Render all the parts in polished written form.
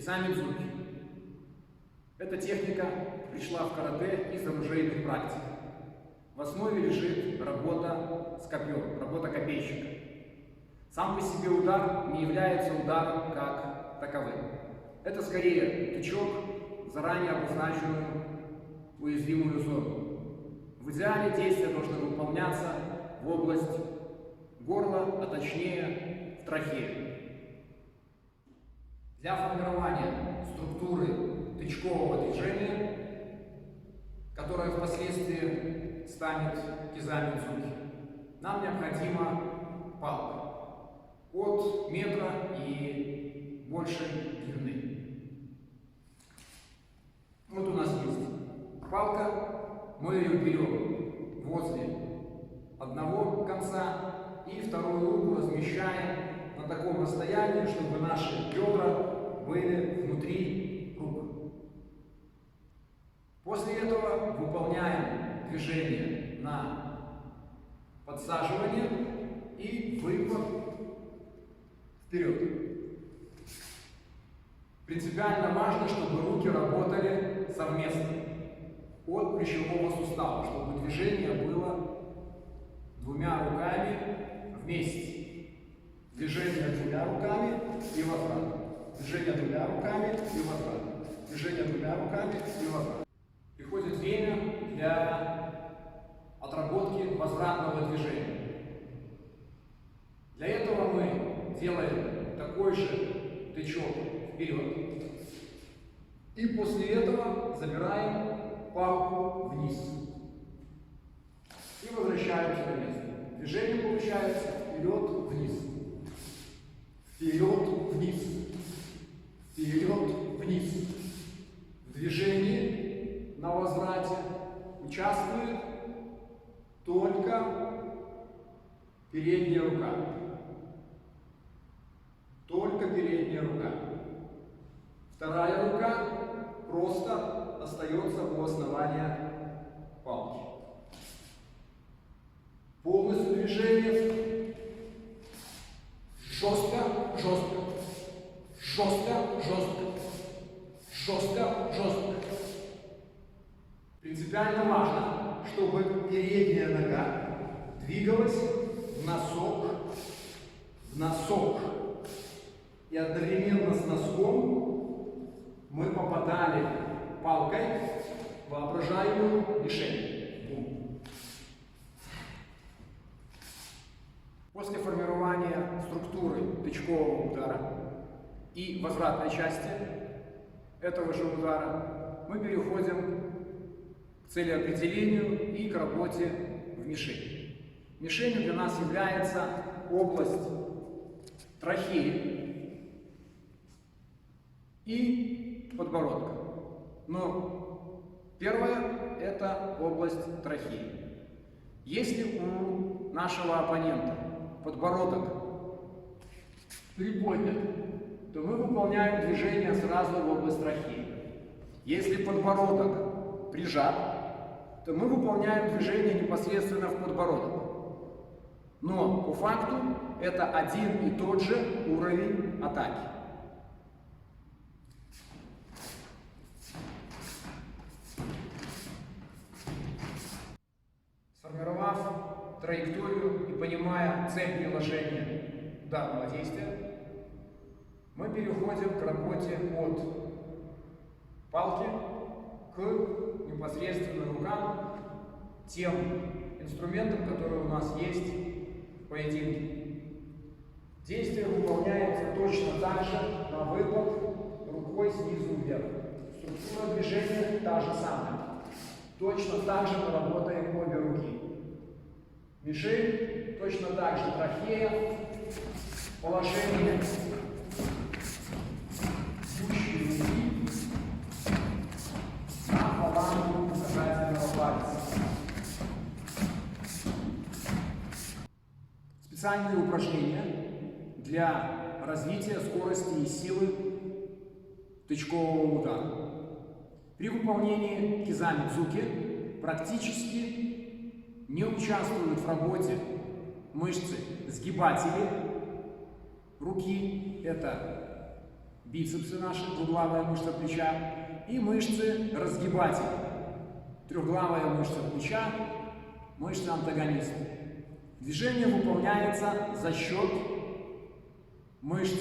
Кизамидзуки. Эта техника пришла в карате из оружейных практик. В основе лежит работа с копьем, работа копейщика. Сам по себе удар не является ударом как таковым. Это скорее тычок в заранее обозначенную уязвимую зону. В идеале действие должно выполняться в область горла, а точнее в трахею. Для формирования структуры тычкового движения, которое впоследствии станет кизамидзуки, нам необходима палка от метра и больше длины. Вот у нас есть палка, мы ее берем возле одного конца и вторую руку размещаем на таком расстоянии, чтобы наши бедра были внутри рук. После этого выполняем движение на подсаживание и выпад вперед. Принципиально важно, чтобы руки работали совместно от плечевого сустава, чтобы движение было двумя руками вместе. Движение двумя руками и возврат. Движение двумя руками и возврат. Движение двумя руками и возврат. Приходит время для отработки возвратного движения. Для этого мы делаем такой же тычок вперед. И после этого забираем палку вниз. И возвращаемся на место. Движение получается вперед-вниз. Вперед-вниз. Вперед-вниз. В движении на возврате участвует только передняя рука. Только передняя рука. Вторая рука просто остается у основания палки. Полностью движение жестко, жестко, жестко, жестко, жестко, жестко. Принципиально важно, чтобы передняя нога двигалась в носок. И одновременно с носком мы попадали палкой в воображаемую мишень. После формирования структуры тычкового удара и возвратной части этого же удара мы переходим к целеопределению и к работе в мишени. Мишенью для нас является область трахеи и подбородка. Но первое – это область трахеи. Если у нашего оппонента подбородок приподнят, то мы выполняем движение сразу в область трахеи. Если подбородок прижат, то мы выполняем движение непосредственно в подбородок. Но по факту это один и тот же уровень атаки. Сформировав траекторию и понимая цель приложения данного действия, мы переходим к работе от палки к непосредственно рукам, тем инструментам, которые у нас есть в поединке. Действие выполняется точно так же на выпад рукой снизу вверх. Структура движения та же самая. Точно так же мы работаем обе руки. Мишень, точно так же трахея, положение бьющей руки на фалангу указательного пальца. Специальные упражнения для развития скорости и силы тычкового удара. При выполнении кизамидзуки практически не участвуют в работе мышцы сгибатели руки. Это бицепсы наши, двуглавая мышца плеча, и мышцы разгибателя. Трехглавая мышца плеча, мышца антагониста. Движение выполняется за счет мышц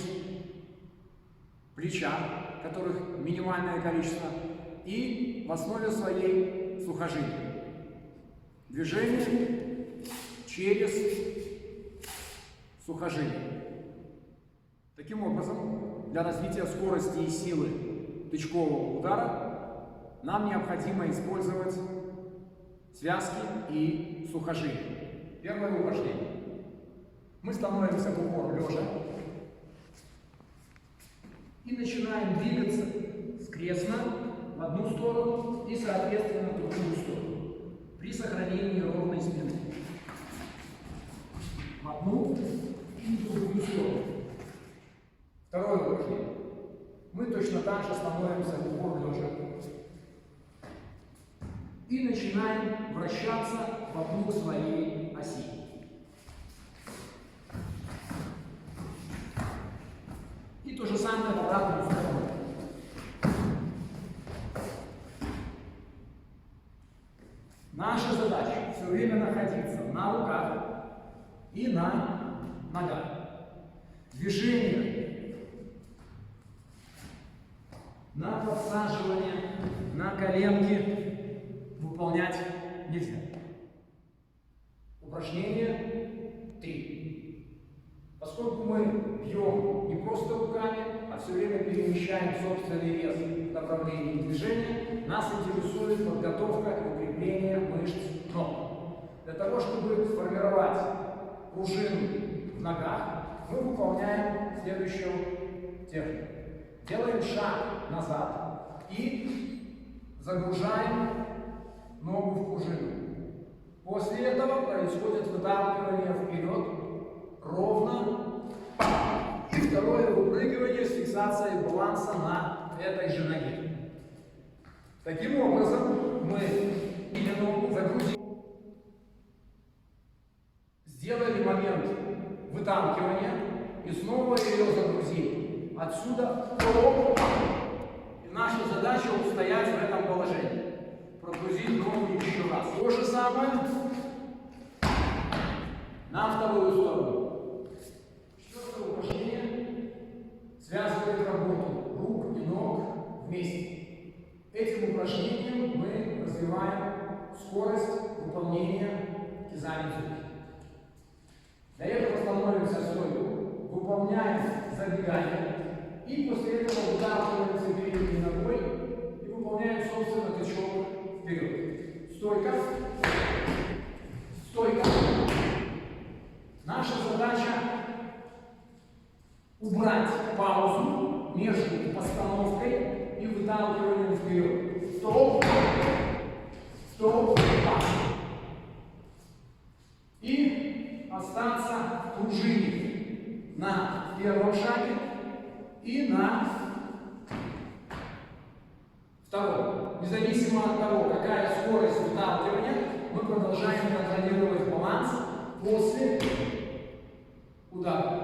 плеча, которых минимальное количество, и в основе своей сухожилия. Движение через сухожилие. Таким образом, для развития скорости и силы тычкового удара нам необходимо использовать связки и сухожилия. Первое упражнение. Мы становимся в упор лежа и начинаем двигаться скрестно в одну сторону и, соответственно, в другую сторону при сохранении ровной спины. В одну и в другую сторону. Второе упражнение. Мы точно так же становимся в упор лежа и начинаем вращаться вокруг своей оси. И то же самое в обратную сторону. Наша задача все время находиться на руках и на ногах. Движение на подсаживание, на коленки выполнять нельзя. Упражнение 3. Поскольку мы бьем не просто руками, а все время перемещаем собственный вес в направлении движения, нас интересует подготовка и укрепление мышц ног. Для того, чтобы сформировать пружину в ногах, мы выполняем следующую технику. Делаем шаг назад и загружаем ногу в пружину. После этого происходит выталкивание вперед ровно. И второе выпрыгивание с фиксацией баланса на этой же ноге. Таким образом, мы или ногу загрузили. Сделали момент выталкивания и снова ее загрузили. Отсюда и наша задача устоять в этом положении. Прогрузить ногу еще раз. То же самое на вторую сторону. Четвертое упражнение связывает работу рук и ног вместе. Этим упражнением мы развиваем скорость выполнения кизами-дзюки. Для этого становимся в стойку, выполняем забегание и после этого выталкиваемся передней ногой и выполняем, собственно, тычок вперед. Стойка. Стойка. Наша задача убрать паузу между постановкой и выталкиванием вперед. Стоп. Стоп. Пас. И остаться в пружине на первом шаге и на втором. Независимо от того, какая скорость выталкивания, мы продолжаем контролировать баланс после удара.